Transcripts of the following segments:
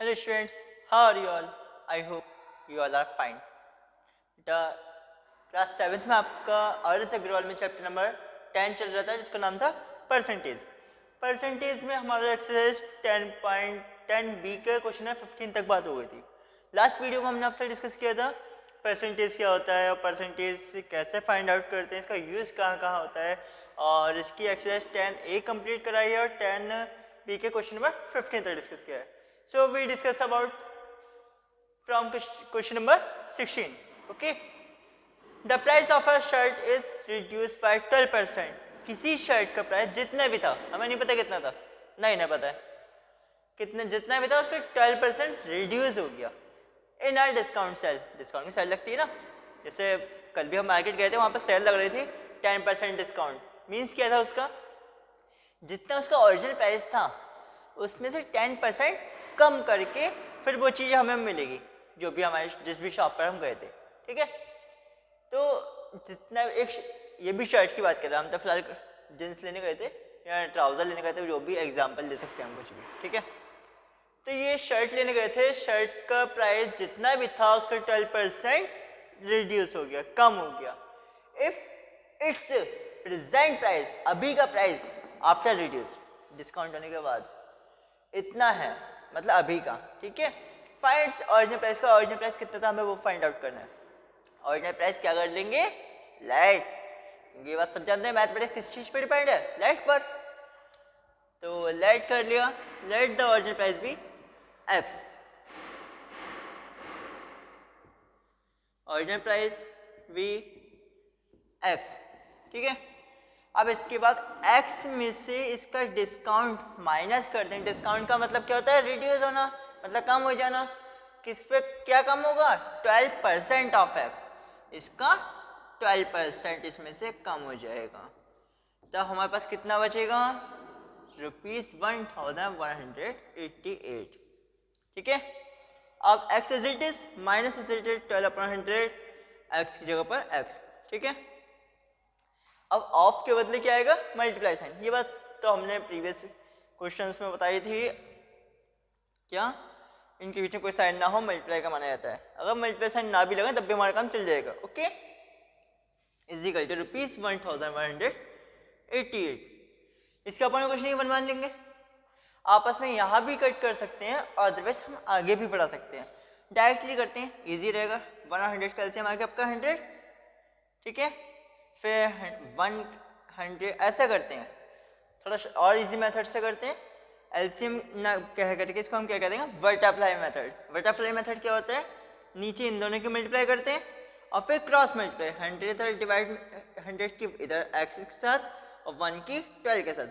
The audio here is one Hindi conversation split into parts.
Hello students, how are you all? I hope you all are fine. Class 7th में आपका आर.एस. अग्रवाल में चैप्टर नंबर 10 चल रहा था जिसका नाम था परसेंटेज। परसेंटेज में हमारा एक्सरसाइज 10.10 बी का क्वेश्चन है 15 तक बात हो गई थी। लास्ट वीडियो में हमने आपसे डिस्कस किया था परसेंटेज क्या होता है और परसेंटेज कैसे फाइंड आउट करते हैं, इसका यूज़ कहाँ कहाँ होता है, और इसकी एक्सरसाइज 10A कंप्लीट कराई है और 10B के क्वेश्चन नंबर 15 तक डिस्कस किया है। So we discuss about from question number 16. Okay, the price of a shirt is reduced by 12%. किसी शर्ट का प्राइस जितना भी था, हमें नहीं पता कितना था, नहीं पता है कितने, जितना भी था उसका 12% रिड्यूस हो गया इन आर डिस्काउंट सेल। डिस्काउंट में सेल लगती है ना, जैसे कल भी हम मार्केट गए थे, वहाँ पर सेल लग रही थी 10% डिस्काउंट। मीन्स क्या था, उसका जितना उसका ओरिजिनल प्राइस था उसमें से 10% कम करके फिर वो चीज़ हमें मिलेगी जो भी हमारे जिस भी शॉप पर हम गए थे। ठीक है, तो जितना एक ये भी शर्ट की बात कर रहे हैं हम, तो फिलहाल जींस लेने गए थे या ट्राउज़र लेने गए थे, जो भी एग्जांपल दे सकते हैं हम कुछ भी। ठीक है, तो ये शर्ट लेने गए थे, शर्ट का प्राइस जितना भी था उसका 12% रिड्यूस हो गया, कम हो गया। इफ इट्स प्रेजेंट प्राइस, अभी का प्राइस आफ्टर रिड्यूस, डिस्काउंट होने के बाद इतना है, मतलब अभी का। ठीक है, फाइंड ओरिजिनल प्राइस का, ओरिजिनल प्राइस कितना था हमें वो फाइंड आउट करना है। ओरिजिनल प्राइस क्या कर लेंगे, लेट, क्योंकि ये बात सब जानते हैं मैथमेटिक्स किस चीज पे डिपेंड है, लेट पर। तो लेट कर लिया, let the original price be x, original price be x. ठीक है, अब इसके बाद x में से इसका डिस्काउंट माइनस कर दें। डिस्काउंट का मतलब क्या होता है, रिड्यूस होना, मतलब कम हो जाना। किस पे क्या कम होगा, 12% ऑफ x, इसका 12% इसमें से कम हो जाएगा। तो हमारे पास कितना बचेगा, ₹1188। ठीक है, अब x is it is minus is it is 12/100, x की जगह पर x। ठीक है, अब ऑफ के बदले क्या आएगा, मल्टीप्लाई साइन। ये बात तो हमने प्रीवियस क्वेश्चंस में बताई थी, क्या इनके बीच में कोई साइन ना हो मल्टीप्लाई का माना जाता है। अगर मल्टीप्लाई साइन ना भी लगे तब भी हमारा काम चल जाएगा। Okay, is equal to ₹1188। इसका अपन क्वेश्चन ये बनवा लेंगे, आपस में यहाँ भी कट कर सकते हैं और अदरवाइज हम आगे भी बढ़ा सकते हैं। डायरेक्टली करते हैं, इजी रहेगा। 100 का एलसीएम आ गया आपका 100। ठीक है, फिर 100 ऐसा करते हैं, थोड़ा और इजी मेथड से करते हैं। एलसीएम ना कह करके इसको हम क्या कहते हैं, बटरफ्लाई मेथड। बटरफ्लाई मेथड क्या होता है, नीचे इन दोनों की मल्टीप्लाई करते हैं और फिर क्रॉस मल्टीप्लाई, 100 इधर डिवाइड 100 की इधर एक्स के साथ और 1 की 12 के साथ,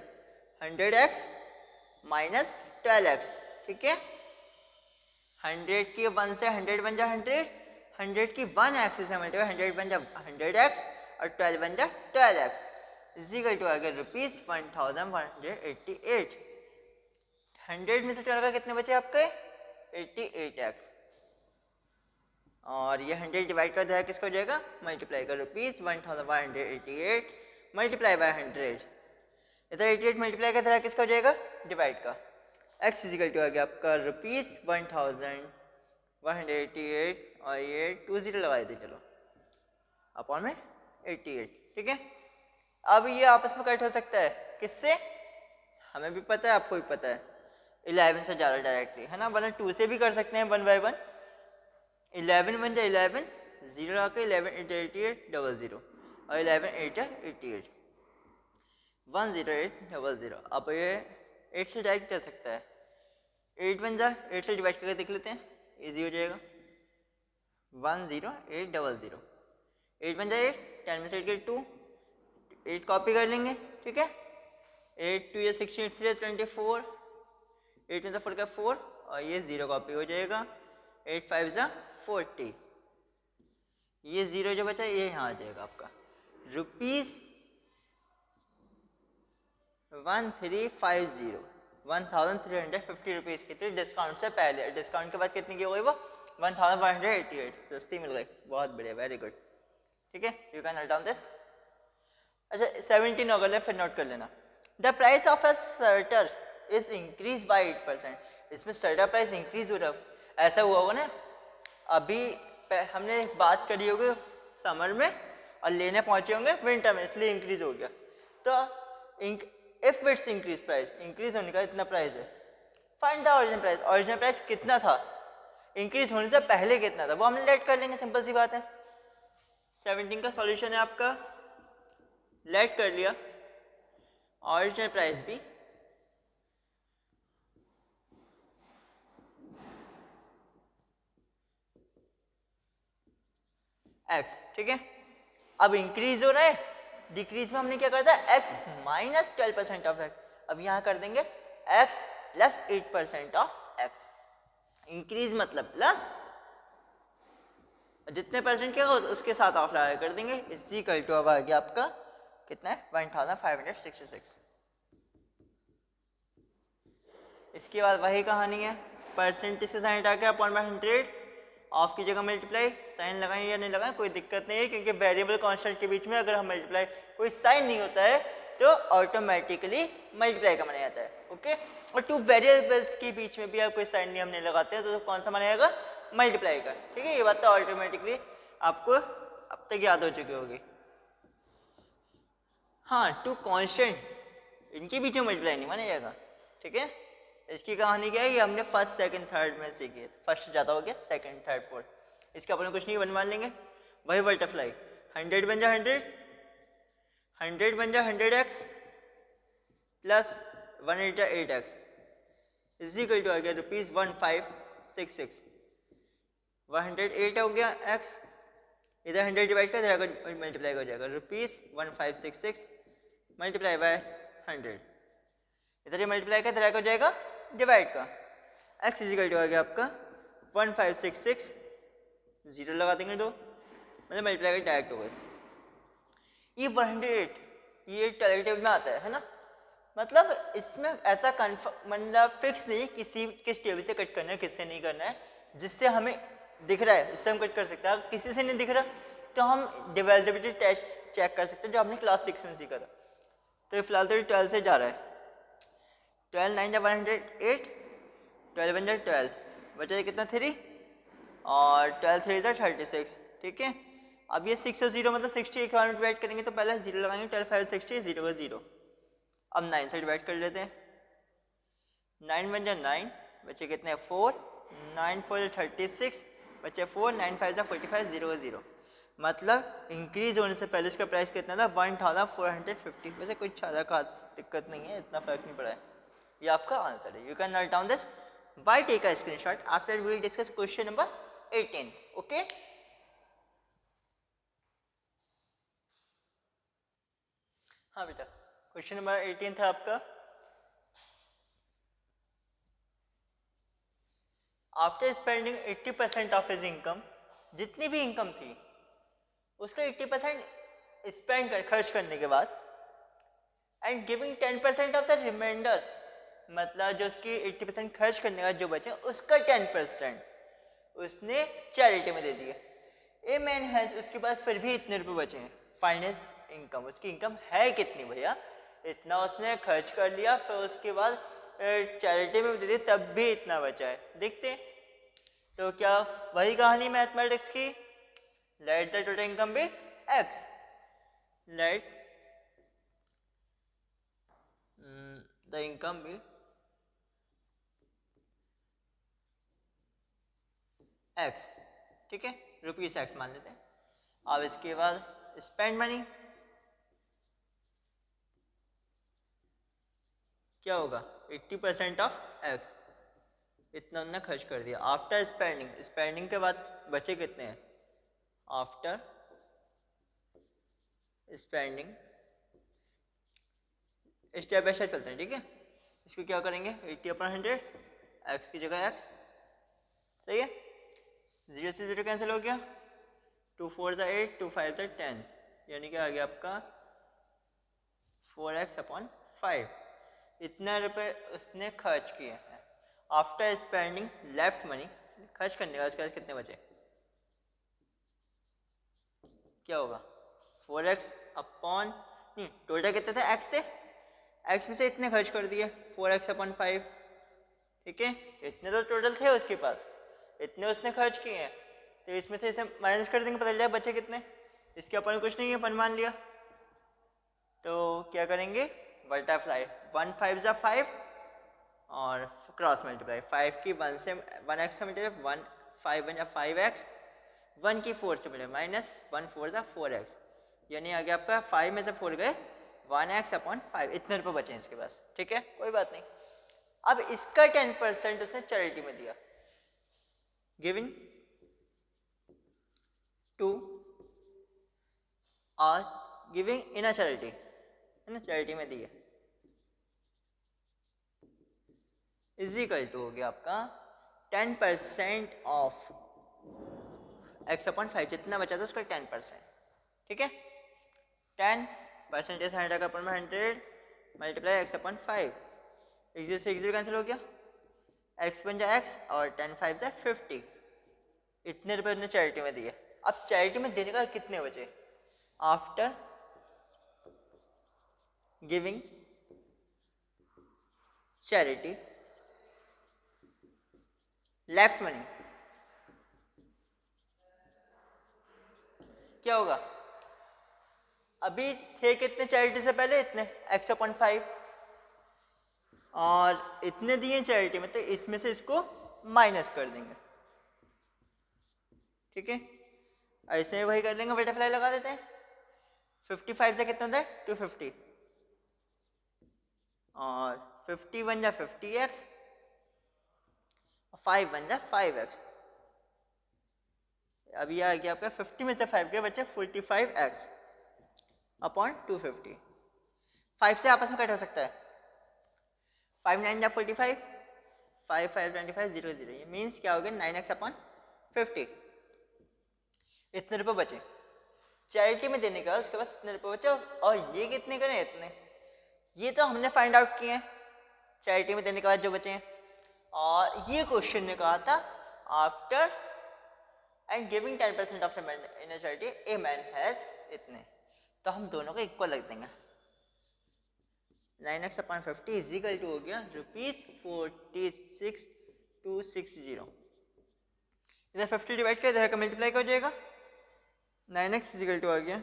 100x माइनस 12x। ठीक है, 100 की 1 से 100 बन जा 100, 100 की 1 एक्सिस से मल्टीप्लाई 100 बन जा 100x और 12 बन जा 12x, इज इक्वल टू आ गया ₹1188। 100 में से 12 का कितने बचे आपके, 88x, और ये 100 डिवाइड कर दिया किसका हो जाएगा, मल्टीप्लाई कर ₹1188 मल्टीप्लाई बाय 100, इधर 88 मल्टीप्लाई कर दिया किसका हो जाएगा, डिवाइड का। x इज इक्वल टू आ गया आपका ₹1188 और ये 20 लगा देते चलो अपॉन में 88। ठीक है, अब ये आपस में कट हो सकता है किससे, हमें भी पता है आपको भी पता है, 11 से ज़्यादा डायरेक्टली है ना, वरना 2 से भी कर सकते हैं 1 बाय 1। 11 बन जाए 11, 0 आके 11 8 88 00 और 11 8 88 10800। अब ये 8 से डायरेक्ट कर सकता है, 8 बन जाए 8 से डिवाइड करके देख लेते हैं, इजी हो जाएगा। 10800, 8 बन जाए 8, 10 में से 8 गए 2, 8 कॉपी कर लेंगे। ठीक है, 8 2 16 3 24, 8 में से 4 का 4 और ये 0 कॉपी हो जाएगा, 8 5 जा 40, ये 0 जो बचा ये यहाँ आ जाएगा आपका ₹1350, 1350 रुपीज़ की थी डिस्काउंट से पहले। डिस्काउंट के बाद कितनी की हो गई वो, 1188, सस्ती मिल गई, बहुत बढ़िया, वेरी गुड। ठीक है, you can note down this. अच्छा 17 हो गया, फिर नोट कर लेना। The price of a sweater is increase by 8%। इसमें सर्टेन प्राइस इंक्रीज हो रहा है। ऐसा हुआ होगा ना, अभी हमने बात करी होगी समर में और लेने पहुंचे होंगे विंटर में, इसलिए इंक्रीज हो गया। तो if it's increase price, increase होने का इतना प्राइस है, find the original price, original price कितना था, इंक्रीज होने से पहले कितना था, वो हम लेट कर लेंगे, सिंपल सी बात है। 17 का सॉल्यूशन है आपका, लेट कर लिया ओरिजिनल प्राइस भी x, ठीक है। अब इंक्रीज हो रहा है, डिक्रीज में हमने क्या करता है x माइनस 12% ऑफ x, अब यहां कर देंगे x plus 8% of x। Increase मतलब प्लस, जितने परसेंट क्या होगा उसके साथ ऑफ लगा कर देंगे, इसी इक्वल टू अब आ गया आपका कितना है 1566। इसके बाद वही कहानी है, परसेंटेज से साइन हटा के अपॉन बाय 100, ऑफ की जगह मल्टीप्लाई, साइन लगाएं या नहीं लगाएं कोई दिक्कत नहीं है, क्योंकि वेरिएबल कांस्टेंट के बीच में अगर हम मल्टीप्लाई कोई साइन नहीं होता है तो ऑटोमेटिकली मल्टीप्लाई का माना जाता है, ओके। और टू वेरिएबल्स के बीच में भी अगर कोई साइन नहीं हमने लगाते हैं तो कौन सा माना जाएगा, मल्टीप्लाई का, ठीक है। ये बात तो ऑटोमेटिकली आपको अब तक याद हो चुकी होगी। हाँ, टू कांस्टेंट इनके बीच में मल्टीप्लाई नहीं माना जाएगा, ठीक है। इसकी कहानी क्या है, ये हमने फर्स्ट सेकंड थर्ड में सीखी है, फर्स्ट ज़्यादा हो गया, सेकंड थर्ड फोर्थ, इसका अपन कुछ नहीं बनवा लेंगे। वही बटरफ्लाई, 100 बन जा 100, 100 बन जा 100x plus 1/8x is equal to आ गया ₹1566। 108 हो गया x, इधर 100 डिवाइड कर इधर मल्टीप्लाई हो जाएगा, ₹1566 मल्टीप्लाई बाय 100, इधर ये मल्टीप्लाई का इधर हो जाएगा डिवाइड का, x इजिकल टू आ गया आपका 1566, जीरो लगा देंगे दो, मतलब मल्टीप्लाई का डायरेक्ट हो गया। ये 108 ये टेबल में आता है ना, मतलब इसमें ऐसा कन्फर्म मतलब फिक्स नहीं किस टेबल से कट करना है किससे नहीं करना है, जिससे हमें दिख रहा है उससे हम कट कर सकते हैं, किसी से नहीं दिख रहा तो हम डिविजिबिलिटी टेस्ट चेक कर सकते हैं जो हमने क्लास 6 में सीखा था। तो फिलहाल तो 12 से जा रहा है, 12 9 108, 12 1 12 बचा कितना 3 और 12 3 36, ठीक है। अब ये 6 और 0 मतलब 60 के बार में डिवाइड करेंगे तो पहले 0 लगाएंगे, 12 5 60, 0 का 0। अब 9 से डिवाइड कर लेते हैं, 9 1 9 बचे कितने 4, 9 4 36 बचे 4, 9 5 45, 0 का 0, मतलब इंक्रीज होने से पहले इसका प्राइस कितना था 1450। वैसे कोई ज़्यादा खास दिक्कत नहीं है, इतना फर्क नहीं पड़ा है। ये आपका आंसर है। You can note down this, why take a screenshot, after we will discuss question number 18, okay. हाँ बेटा, क्वेश्चन नंबर 18 था आपका, after spending 80% of his income, जितनी भी इनकम थी उसका 80% स्पेंड खर्च करने के बाद, and giving 10% of the remainder, मतलब जो उसकी 80% खर्च करने का जो बचे उसका 10% उसने चैरिटी में दे दिया। ए मैन हैज, उसके बाद फिर भी इतने रुपए बचे हैं, फाइनेंस इनकम, उसकी इनकम है कितनी भैया, इतना उसने खर्च कर लिया, फिर उसके बाद चैरिटी में दे दी, तब भी इतना बचा है। देखते हैं तो क्या वही कहानी मैथमेटिक्स की, let the total income be x, let the income be x, ठीक है, ₹x मान लेते हैं। अब इसके बाद स्पेंड मनी क्या होगा 80% ऑफ x, इतना उन्होंने खर्च कर दिया। आफ्टर स्पेंडिंग, स्पेंडिंग के बाद बचे कितने हैं, after spending step by step चलते हैं, ठीक है। इसको क्या करेंगे 80/100, x की जगह x, सही है, 0 से 0 कैंसिल हो गया, 2 4 8, 2 5 10, यानी कि आ गया आपका 4x/5, इतना रुपए उसने खर्च किए हैं। आफ्टर स्पेंडिंग लेफ्ट मनी, खर्च करने का उसके बाद कितने बचे, क्या होगा 4x अपॉन, नहीं टोटल कितने थे x थे, x में से इतने खर्च कर दिए 4x/5, ठीक है, इतने तो टोटल थे उसके पास, इतने उसने खर्च किए हैं, तो इसमें से इसे माइनस कर देंगे, पता चल जाए बचे कितने। इसके अपन कुछ नहीं है, फन मान लिया, तो क्या करेंगे, मल्टीप्लाई, 1 5 जा 5 और क्रॉस मल्टीप्लाई, 5 की 1 से 1x से मल्टीप्लाई, 1 5 1 जा 5x, 1 की 4 से मल्टीप्लाई, माइनस 1 4 जा 4x, यानी आगे आपका 5 में से 4 गए, 1x अपॉन 5, इतने रुपये बचे हैं इसके पास। ठीक है, कोई बात नहीं। अब इसका 10% उसने चैरिटी में दिया, गिविंग टू और गिविंग इन अ चैरिटी, है ना, चैरिटी में दी है, इज इक्वल टू हो गया आपका 10% ऑफ x अपॉन 5, जितना बचा था उसका 10%। ठीक है, 10% इज 100 का अपन 100 मल्टीप्लाई x अपॉन 5, एक्स से एक्स कैंसिल हो गया, x बन जाए x और 10 5 से 50, इतने रुपए उसने चैरिटी में दिए। अब चैरिटी में देने का कितने बचे, after giving charity left money, क्या होगा, अभी थे कितने चैरिटी से पहले, इतने x अपॉन 5 और इतने दिए चैरिटी में, तो इसमें से इसको माइनस कर देंगे। ठीक है, ऐसे वही कर लेंगे, मल्टीप्लाई लगा देते हैं, 55 से कितना होता है 250 और 50 बन जा 50x और 5 बन जा 5x, अभी आ गया आपका 50 में से 5 के बच्चे 45x अपॉन 250, 5 से आपस में कट हो सकता है, 5 9 जा 45, 5 5 25 0 0, ये मीन्स क्या हो गया 9x अपॉन 50, इतने रुपए बचे चैरिटी में देने का, उसके पास इतने रुपए बचे, और ये कितने करें, इतने, ये तो हमने फाइंड आउट किए हैं चैरिटी में देने के बाद जो बचे हैं, और ये क्वेश्चन ने कहा था after and giving 10% of in a charity a man has इतने, तो हम दोनों को इक्वल रख देंगे, 9x upon 50 is equal to हो गया ₹46,260, इधर 50 डिवाइड कर इधर का मल्टीप्लाई हो जाएगा, 9x इज इक्वल टू आ गया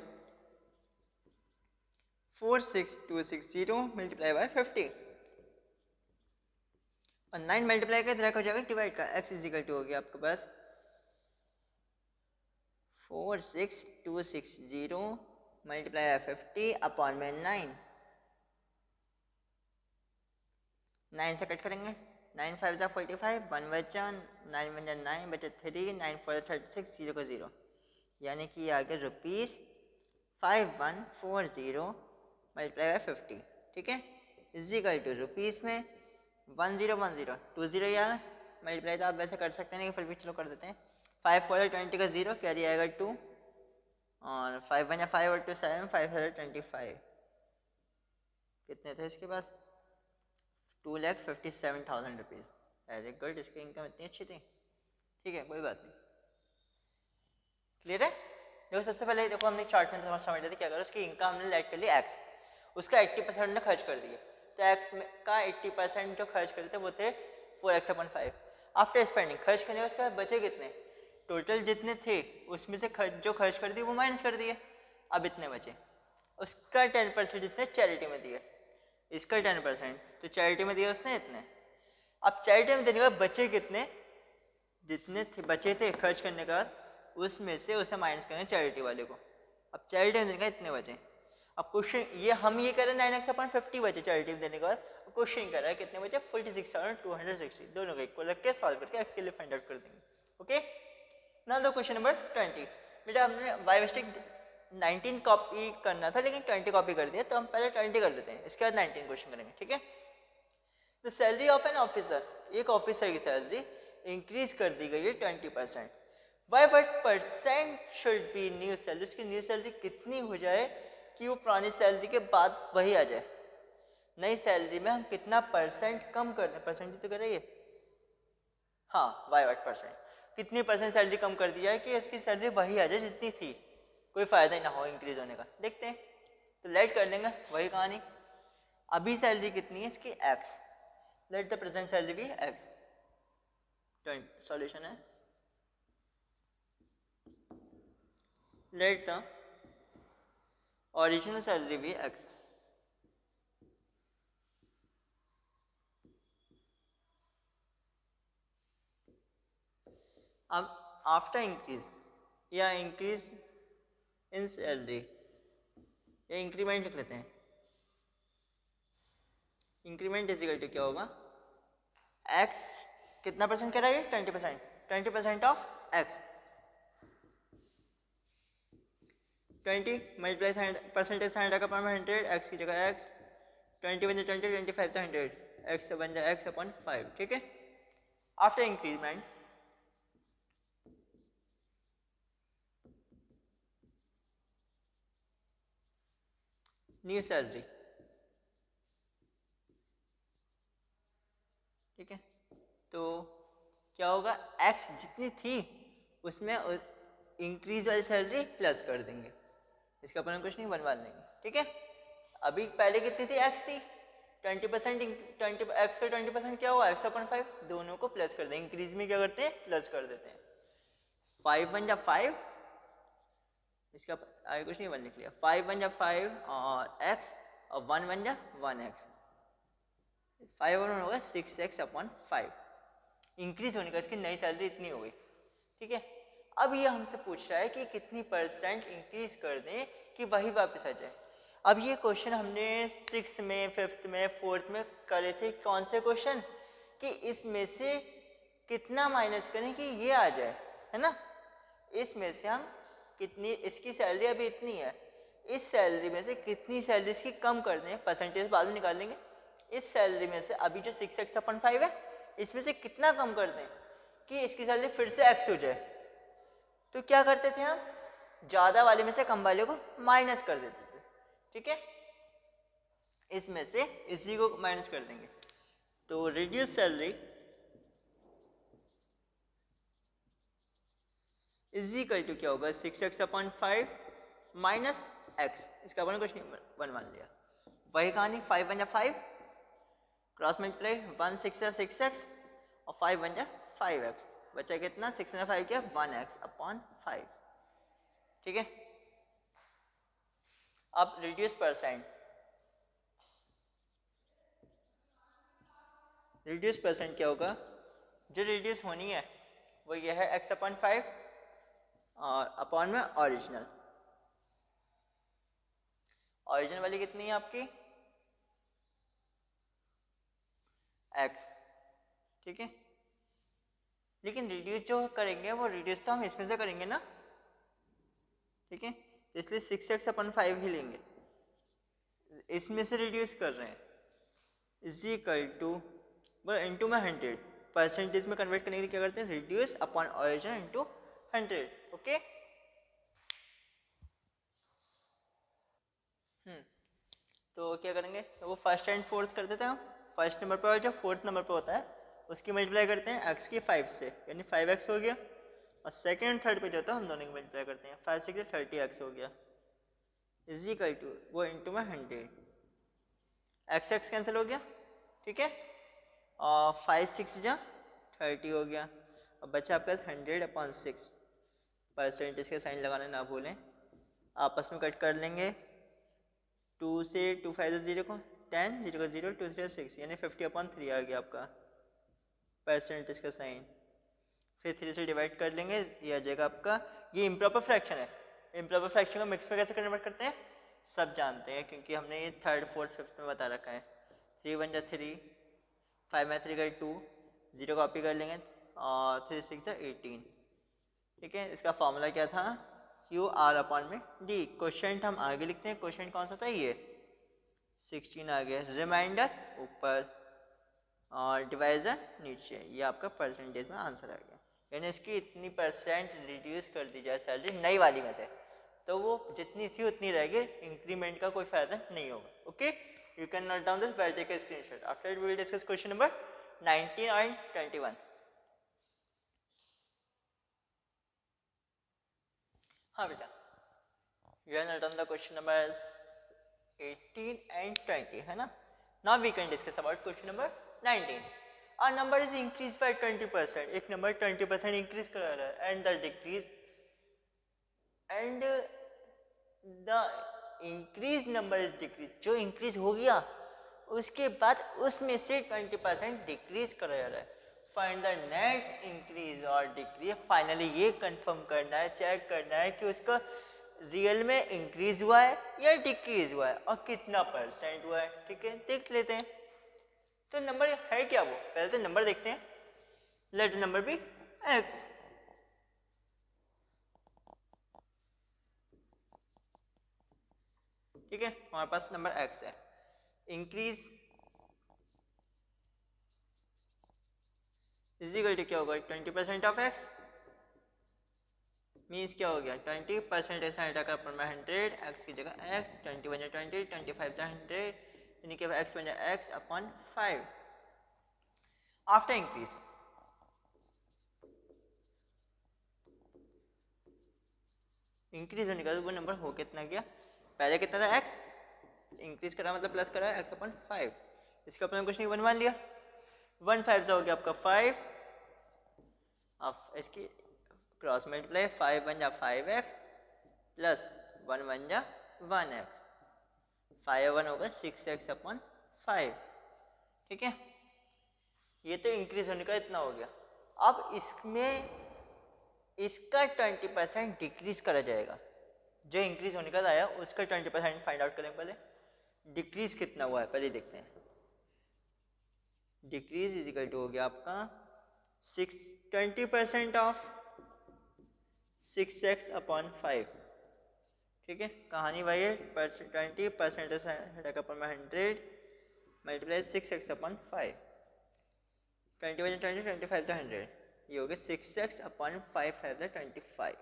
46,260 मल्टीप्लाई बाय 50 और 9 मल्टीप्लाई का इधर हो जाएगा डिवाइड का, x इज इक्वल टू हो गया आपके पास 46,260 मल्टीप्लाई बाय 50 अपॉन में 9 से कट करेंगे, 9 5 जा 45, 1 बचा 9 1 जा 9 बचा 3, 9 4 36, 0 को 0, यानी कि आ गया ₹5140 मल्टीप्लाई बाय 50। ठीक है, इज इक्वल टू रुपीस में 1010 20 ही आएगा, मल्टीप्लाई तो आप वैसे कर सकते हैं, फिर भी चलो कर देते हैं, 5 4 20 का 0 कैरी आएगा 2 और 5 1 5 और 2 7, 525, कितने थे इसके पास 2,57,000 रुपीज़, वेरी गुड, इसकी इनकम इतनी अच्छी थी। ठीक है, कोई बात नहीं, क्लियर है। देखो सबसे पहले देखो हमने चार्ट में समझ रहे थे क्या करो, उसकी इनकम हमने लेट कर लिया x, उसका 80% ने खर्च कर दिया, तो x का 80% जो खर्च करते वो थे 4x अपॉन 5, आफ्टर स्पेंडिंग खर्च करने के उसके बाद बचे कितने, टोटल जितने थे उसमें से जो खर्च कर दिए वो माइनस कर दिए, अब इतने बचे, उसका 10% जितने चैरिटी में दिए, इसका 10% तो चैरिटी में दिया उसने इतने, अब चैरिटी में देने के बाद बचे कितने, जितने थे बचे थे खर्च करने के बाद उसमें से उसे माइनस करेंगे चैरिटी वाले को, अब चैरिटी में देने का इतने बचे। अब क्वेश्चन ये हम ये कर रहे हैं 9x अपॉन 50 बचे चैरिटी में देने के बाद, क्वेश्चन कर रहा है कितने बचे 46,260, दोनों को इक्वल रख के सॉल्व करके x के लिए फाइंड आउट कर देंगे। Okay, now the question number 20, बेटा हमने बाय मिस्टेक 19 कॉपी करना था लेकिन 20 कॉपी कर दिया, तो हम पहले 20 कर देते हैं, इसके बाद 19 क्वेश्चन करेंगे। ठीक है, the salary of an officer, एक ऑफिसर की सैलरी इंक्रीज कर दी गई है 20%, why what percent should be new salary, उसकी न्यू सैलरी कितनी हो जाए कि वो पुरानी सैलरी के बाद वही आ जाए, नई सैलरी में हम कितना परसेंट कम कर दें, परसेंट तो कर रही है, हाँ वाई व्हाट परसेंट, कितनी परसेंट सैलरी कम कर दी जाए कि इसकी सैलरी वही आ जाए जितनी थी, कोई फायदा ही ना हो इंक्रीज होने का। देखते हैं, तो लेट कर लेंगे वही कहानी, अभी सैलरी कितनी है इसकी x, let the present salary be X. Solution है let the original salary be X. अब आफ्टर इंक्रीज या इंक्रीज इन सैलरी या इंक्रीमेंट लिख लेते हैं। इंक्रीमेंट इज इक्वल टू क्या होगा, एक्स कितना परसेंट करेंगे, 20%, 20% of x, 20 multiply percentage sign रखा पर 100, एक्स की जगह एक्स, 20 बन जाए 20, 25 से 100, एक्स बन जाए एक्स अपॉन 5, ठीक है। आफ्टर इंक्रीमेंट न्यू सैलरी, ठीक है। तो क्या होगा, एक्स जितनी थी उसमें इंक्रीज वाली सैलरी प्लस कर देंगे, इसका अपन कुछ नहीं बनवा लेंगे, ठीक है। अभी पहले कितनी थी, एक्स थी 20%, 20 एक्स का 20% क्या हुआ, एक्स अपॉन 5, दोनों को प्लस कर देंगे। इंक्रीज में क्या करते हैं, प्लस कर देते हैं। 5 बन जा 5, इसका आगे कुछ नहीं बन लिख लिया, 5 बन जा 5 और एक्स, और 1 बन जा 1x, 5 और 1 होगा 6x अपॉन 5। इंक्रीज होने का इसकी नई सैलरी इतनी हो गई, ठीक है। अब ये हमसे पूछ रहा है कि कितनी परसेंट इंक्रीज कर दें कि वही वापस आ जाए। अब ये क्वेश्चन हमने 6th में, 5th में, 4th में करे थे। कौन से क्वेश्चन, कि इसमें से कितना माइनस करें कि ये आ जाए, है ना। इसमें से हम कितनी, इसकी सैलरी अभी इतनी है, इस सैलरी में से कितनी सैलरी इसकी कम कर दें, परसेंटेज बाद में निकाल लेंगे। इस सैलरी में से अभी जो 6x अपॉन 5 है, इसमें से कितना कम कर दें कि इसकी सैलरी फिर से x हो जाए। तो क्या करते थे हम, ज़्यादा वाले में से कम वाले को माइनस कर देते थे, ठीक है। इसमें से इसी को माइनस कर देंगे, तो reduce salary is equal to क्या होगा, 6x अपॉन 5 माइनस x। इसका अपन कुछ नहीं बनवा लिया, वही कहानी, 5 बन जा 5, क्रॉस मल्टीप्लाई 1 6 6x और 5 बन जा 5x, बचा कितना, 6 ने 5 किया 1x अपॉन 5, ठीक है। अब रिड्यूस परसेंट, रिड्यूस परसेंट क्या होगा, जो रिड्यूस होनी है वो ये है x अपॉन 5 और अपॉन में ओरिजिनल। ओरिजिनल वाली कितनी है आपकी, x, ठीक है। लेकिन रिड्यूस जो करेंगे वो रिड्यूस तो हम इसमें से करेंगे ना, ठीक है। इसलिए 6x अपन 5 ही लेंगे, इसमें से रिड्यूस कर रहे हैं, इज इक्वल टू इंटू में 100, परसेंटेज में कन्वर्ट करने के लिए क्या करते हैं, reduce upon origin into 100, okay. तो क्या करेंगे, तो वो फर्स्ट एंड फोर्थ कर देते हैं हम। फर्स्ट नंबर पर और जो फोर्थ नंबर पर होता है उसकी मल्टीप्लाई करते हैं एक्स की 5 से, यानी 5x हो गया। और सेकेंड एंड थर्ड पे जो होता है हम दोनों की मल्टीप्लाई करते हैं, 5 6 30x हो गया, इज इक्वल टू वो इंटू में 100, x कैंसिल हो गया, ठीक है। और 5 6 जा 30 हो गया, अब बचा आपका 100 अपॉन 6, परसेंटेज के साइन लगाना ना भूलें, आपस में कट कर लेंगे। 2 से 2 5 0 को 10, 0 को 0, 2 3 6, यानी 50 अपॉन 3 आ गया आपका परसेंटेज का साइन। फिर 3 से डिवाइड कर लेंगे, ये आ जाएगा आपका, ये इम्प्रॉपर फ्रैक्शन है। इम्प्रॉपर फ्रैक्शन को मिक्स में कैसे कन्वर्ट करते हैं सब जानते हैं, क्योंकि हमने ये 3rd 4th 5th में बता रखा है। 3 1 जा 3, 5 में 3 गए 2, 0 कॉपी कर लेंगे और 3 6 जा 18, ठीक है। इसका फॉर्मूला क्या था, क्यू आर अपॉन में डी। क्वेश्चन हम आगे लिखते हैं, क्वेश्चन कौन सा था, ये 16 आ गया, रिमाइंडर ऊपर और डिवाइजर नीचे, ये आपका परसेंटेज में आंसर आ गया। यानी इसकी इतनी परसेंट रिड्यूस कर दी जाए सैलरी नई वाली में से, तो वो जितनी थी उतनी रहेगी, इंक्रीमेंट का कोई फायदा नहीं होगा, okay. You can note down this, well take a screenshot. After we will discuss question number 19 and 21। हाँ बेटा, you have noted down the question numbers 18 and 20, है ना। Now we can discuss about question number 19. A number is increased by 20%. एक नंबर 20% इंक्रीज करा रहा है and the increase number is decrease. जो इंक्रीज हो गया उसके बाद उसमें से 20% डिक्रीज करा जा रहा है. फाइंड द नेट इंक्रीज और डिक्रीज. फाइनली ये कंफर्म करना है, चेक करना है कि उसका रियल में इंक्रीज हुआ है या डिक्रीज हुआ है और कितना परसेंट हुआ है. ठीक है, देख लेते हैं. तो नंबर है क्या वो, पहले तो नंबर देखते हैं. Let number be x. ठीक है, हमारे पास नंबर x है. इंक्रीज इज इक्वल टू क्या होगा, 20% ऑफ x मीन्स क्या हो गया, 20% ऐसा हटाकर अपन में 100, x की जगह x, 20 बन जाए 20, 25 से 100, यानी कि x बन जाए x upon 5. After increase increase होने का वो नंबर हो कितना गया, पहले कितना था x, इंक्रीज करा मतलब प्लस करा x अपॉन 5. इसका अपने कुछ नहीं बनवा लिया. 1 5 से हो गया आपका 5. अब इसकी क्रॉस मल्टीप्लाई, 5 बन जा 5x प्लस 1 बन जा 1x. 5 1 होगा 6x अपॉन 5. ठीक है, ये तो इंक्रीज होने का इतना हो गया. अब इसमें इसका 20% डिक्रीज करा जाएगा. जो इंक्रीज होने का आया उसका 20% फाइंड आउट करें. पहले डिक्रीज कितना हुआ है पहले देखते हैं. डिक्रीज इज इक्वल टू हो गया आपका 20% ऑफ 6x अपॉन 5. ठीक है, कहानी वही है. 20% हटाकर में 100 मल्टीप्लाई 6x अपॉन 5. 20 25 से 100, ये हो गया 6x अपॉन 5 5 से 25.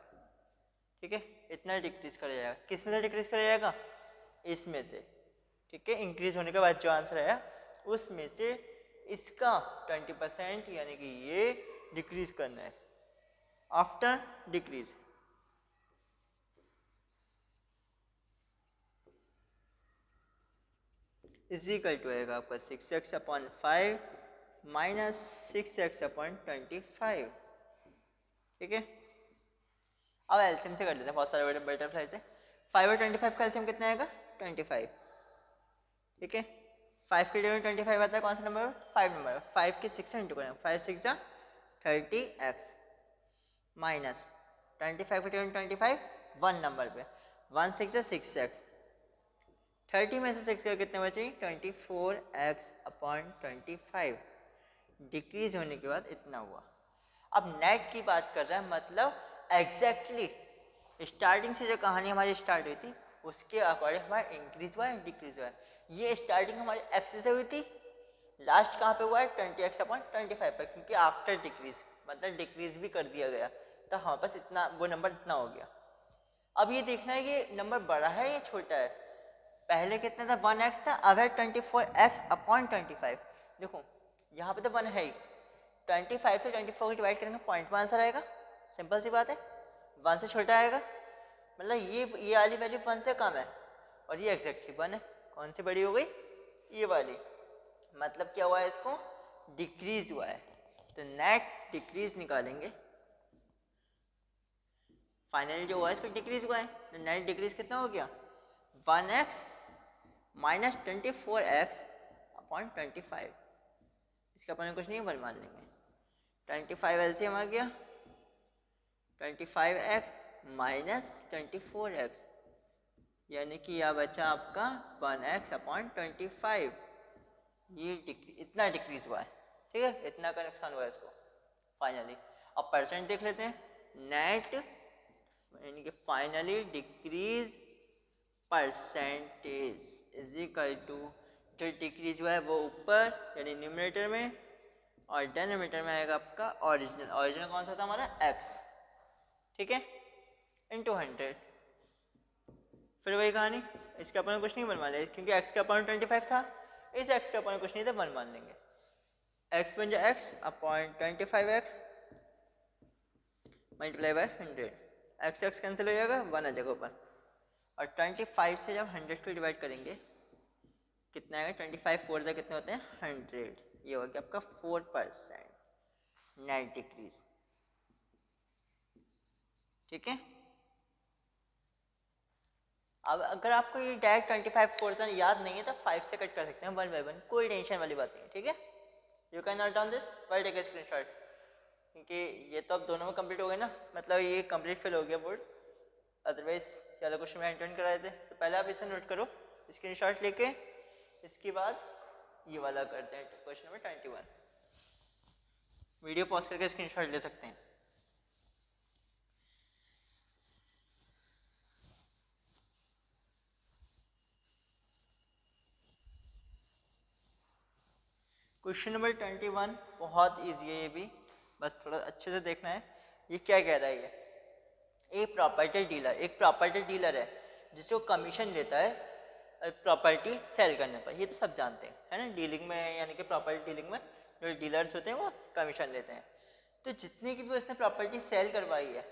ठीक है, इतना डिक्रीज करा जाएगा. किस में से डिक्रीज करा जाएगा, इसमें से. ठीक है, इंक्रीज होने के बाद जो आंसर आया उसमें से इसका 20% यानी कि ये डिक्रीज करना है. After decrease is equal to आएगा आपका 6x upon 5 minus 6x upon 25. ठीक है, अब एलसीएम से कर लेते हैं बहुत सारे बटरफ्लाई से. 5 और 25 का एलसीएम कितना आएगा, 25. ठीक है, 5 के जगह 25 आता है, कौन सा नंबर, 5 नंबर. 5 के 6 से इंटू करें, 5 6 जा 30x माइनस 25 के जगह 25 1 नंबर पे, 1 6 जा 6x. 30 में से 6 का कितने बचे, 24x अपॉन 25. डिक्रीज होने के बाद इतना हुआ. अब नेट की बात कर रहा है, मतलब एग्जैक्टली स्टार्टिंग से जो कहानी हमारी स्टार्ट हुई थी उसके अकॉर्डिंग हमारा इंक्रीज हुआ है डिक्रीज हुआ है. ये स्टार्टिंग हमारी x से हुई थी, लास्ट कहाँ पे हुआ है 20x अपॉन 25 पर, क्योंकि आफ्टर डिक्रीज मतलब डिक्रीज भी कर दिया गया. तो हमारे पास इतना वो नंबर इतना हो गया. अब ये देखना है कि नंबर बड़ा है या छोटा है. पहले कितना था, 1x था, अब है 24x अपॉन 25. देखो यहाँ पे तो 1 है ही, 25 से 24 को डिवाइड करेंगे पॉइंट में आंसर आएगा. सिंपल सी बात है, 1 से छोटा आएगा, मतलब ये वाली वैल्यू 1 से कम है और ये एग्जैक्टली 1 है. कौन सी बड़ी हो गई, ये वाली. मतलब क्या हुआ है, इसको डिक्रीज हुआ है. तो नेट डिक्रीज निकालेंगे. फाइनली जो हुआ है इसको डिक्रीज हुआ है, तो नेट डिक्रीज कितना हो गया, 1x माइनस 24x अपॉन 25. इसका अपन कुछ नहीं मान लेंगे. 25 एलसीएम आ गया, 25x माइनस 24x यानी कि यह बचा आपका 1x अपॉन 25. ये इतना डिक्रीज हुआ है. ठीक है, इतना का नुकसान हुआ है इसको फाइनली. अब परसेंट देख लेते हैं. नेट यानी कि finally decrease percentage is equal to, जो डिक्रीज हुआ है वो ऊपर यानी न्यूमरेटर में और डिनोमिनेटर में आएगा आपका ओरिजिनल. ओरिजिनल कौन सा था हमारा, x. ठीक है, इंटू 100. फिर वही कहानी, इसका अपन कुछ नहीं बनवा लिया क्योंकि x का अपन 25 था, इस x का अपन कुछ नहीं था, 1 मान लेंगे. x बन जाए x upon 25x multiply by 100. x cancel हो जाएगा, 1 आ जाएगा ऊपर. और 25 से जब 100 को डिवाइड करेंगे कितना आएगा, 25 4 से कितने होते हैं 100. ये हो गया आपका 4% नेट डिक्रीज। ठीक है, अब अगर आपको ये डायरेक्ट 25% याद नहीं है तो 5 से कट कर सकते हैं 1 बाय 1, कोई टेंशन वाली बात नहीं है। ठीक है, you can note down this while take a screenshot, क्योंकि ये तो अब दोनों में कंप्लीट हो गए ना, मतलब ये कंप्लीट फिल हो गया बोर्ड, अदरवाइज चलो क्वेश्चन में एंटर कराए थे। तो पहले आप इसे नोट करो स्क्रीनशॉट लेके, इसके बाद ये वाला करते हैं क्वेश्चन नंबर 21। वीडियो पॉज करके स्क्रीनशॉट ले सकते हैं। क्वेश्चन नंबर 21 बहुत ईजी है, ये भी बस थोड़ा अच्छे से देखना है। ये क्या कह रहा है, ये एक प्रॉपर्टी डीलर है जिसको कमीशन देता है प्रॉपर्टी सेल करने पर। ये तो सब जानते हैं, है ना, डीलिंग में, यानी कि प्रॉपर्टी डीलिंग में जो डीलर्स होते हैं वो कमीशन लेते हैं। तो जितने की भी उसने प्रॉपर्टी सेल करवाई है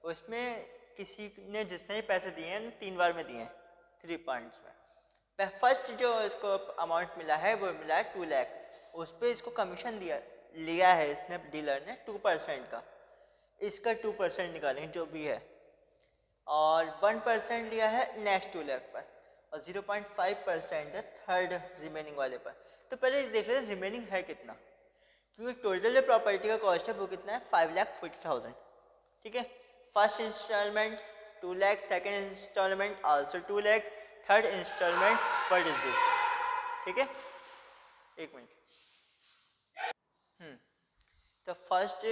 उसमें किसी ने जिसने भी पैसे दिए हैं 3 बार में दिए हैं, 3 पॉइंट्स में। फर्स्ट जो इसको अमाउंट मिला है वो मिला है 2 लाख, उस पर इसको कमीशन लिया है इसने, डीलर ने 2% का। इसका 2% निकालेंगे जो भी है, और 1% लिया है नेक्स्ट 2 लाख पर, और 0.5% है थर्ड रिमेनिंग वाले पर। तो पहले देख लेते हैं रिमेनिंग है कितना, क्योंकि टोटल जो प्रॉपर्टी का कॉस्ट है वो कितना है 5,40,000। ठीक है, first instalment 2 lakh, second instalment also 2 lakh, third instalment what is this. ठीक है, एक मिनट। तो फर्स्ट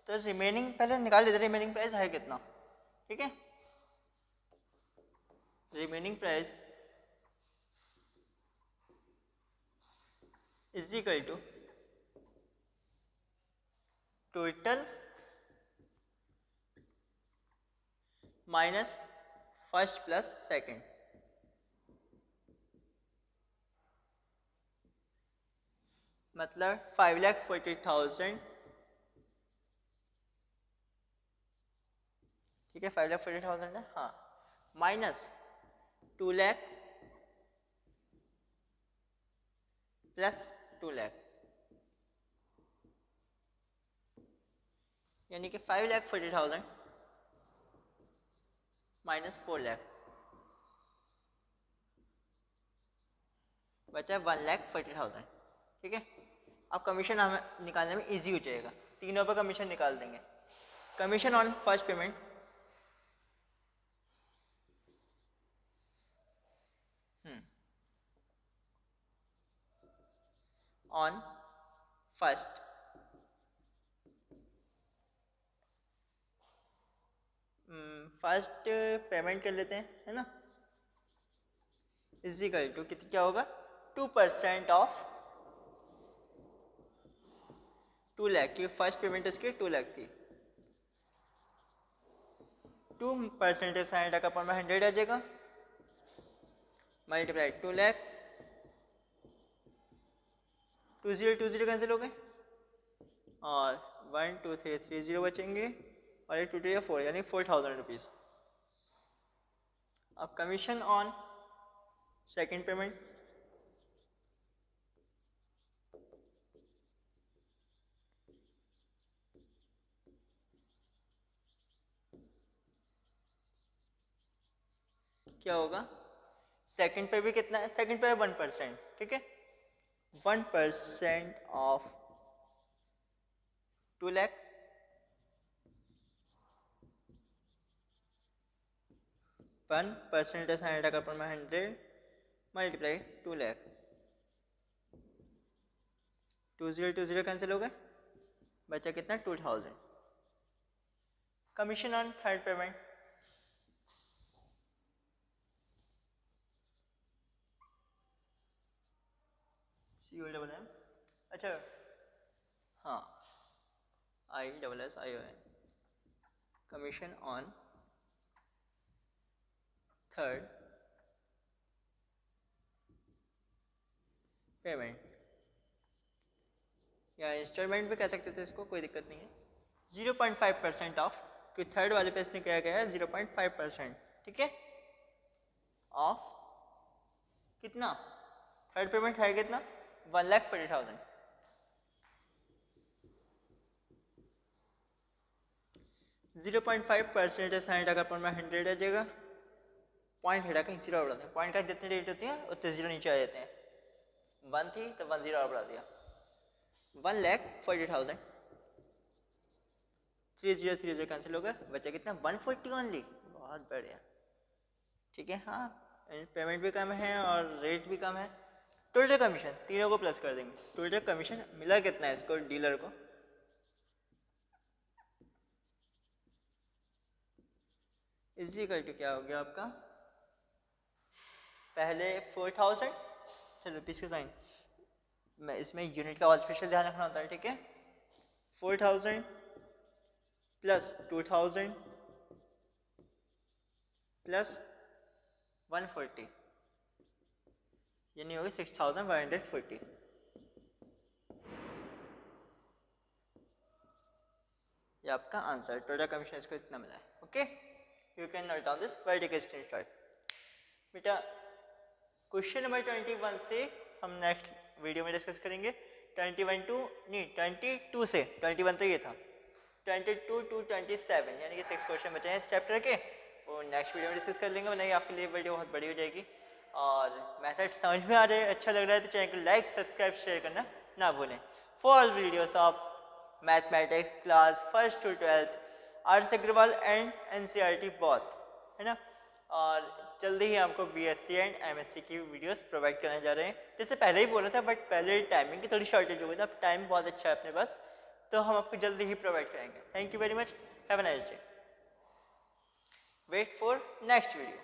तो रिमेनिंग पहले निकाल लेते, रिमेनिंग प्राइस है कितना। ठीक है, remaining price is equal to total minus first plus second. मतलब 5,40,000। ठीक है, 5,40,000 है, हाँ, माइनस 2 लाख प्लस 2 लाख, यानी कि 5,40,000 माइनस 4 लाख बचा 1,40,000। ठीक है, अब कमीशन हमें निकालने में इजी हो जाएगा, तीनों पर कमीशन निकाल देंगे। Commission on first payment on first first payment कर लेते हैं, है ना, इज इक्वल टू कितना, क्या होगा 2% ऑफ 2 लाख की फर्स्ट पेमेंट उसकी 2 लाख थी, 2% साइन का पर 100 आ जाएगा, मल्टीप्लाई 2 लाख, 20 कैंसिल हो गए, और 1 2 3 3 0 बचेंगे, और ये 2 2 4 यानी 4,000 रुपीज़। अब कमीशन ऑन सेकेंड पेमेंट क्या होगा, सेकंड पे भी कितना है, सेकंड पे 1%। ठीक है, 1% ऑफ 2 लाख, 1% साइन का पर 100 मल्टीप्लाई 2 लाख, 20 कैंसिल हो गए, बचा कितना 2,000। Commission on third payment COMM, अच्छा हाँ, ISSION, commission on third payment, या इंस्टॉलमेंट भी कह सकते थे इसको, कोई दिक्कत नहीं है, 0.5% ऑफ, क्योंकि थर्ड वाले पे इसने क्या गया है 0.5%। ठीक है, ऑफ कितना, थर्ड पेमेंट है कितना 1,40,000, 0.5% साइन अगर अपन में 100 आ जाएगा, पॉइंट हटा कहीं जीरो बढ़ा दें, पॉइंट का जितनी रेट होती है उतने जीरो नीचे आ जाते हैं। 1 थी तो 1 जीरो और बढ़ा दिया, 1,40,000, 3030 कैंसिल हो गया, बचा कितना 140 ओनली। बहुत बढ़िया, ठीक है। हाँ, पेमेंट भी कम है और रेट भी कम है। टोटल कमीशन तीनों को प्लस कर देंगे। टोटल कमीशन मिला कितना है इसको, डीलर को, इक्वल टू क्या हो गया आपका, पहले 4,000, चलो रुपीज़ के साइन, मैं इसमें यूनिट का और स्पेशल ध्यान रखना होता है, ठीक है। 4,000 प्लस 2,000 प्लस 140, यानी होगी 6,140। ये आपका आंसर, टोटल कमीशन इसको इतना मिला है। Okay, you can note down this, very take screenshot. बेटा क्वेश्चन नंबर 21 से हम नेक्स्ट वीडियो में डिस्कस करेंगे। 22 से 21 तो ये था, 22 to 27 यानी कि 6 क्वेश्चन बचे हैं इस चैप्टर के, वो नेक्स्ट वीडियो में डिस्कस कर लेंगे, वरना आपके लिए वीडियो बहुत बड़ी हो जाएगी। और मैथड समझ में आ रहा है, अच्छा लग रहा है तो चैनल को लाइक सब्सक्राइब शेयर करना ना भूलें। For all videos of mathematics class 1st to 12th R S. Agarwal and NCERT both, है ना। और जल्दी ही आपको BSc एंड MSc की वीडियोस प्रोवाइड करने जा रहे हैं, जैसे पहले ही बोला था, बट पहले टाइमिंग की थोड़ी शॉर्टेज हो गई था, अब टाइम बहुत अच्छा है अपने पास, तो हम आपको जल्दी ही प्रोवाइड करेंगे। Thank you very much, have a nice day, wait for next video.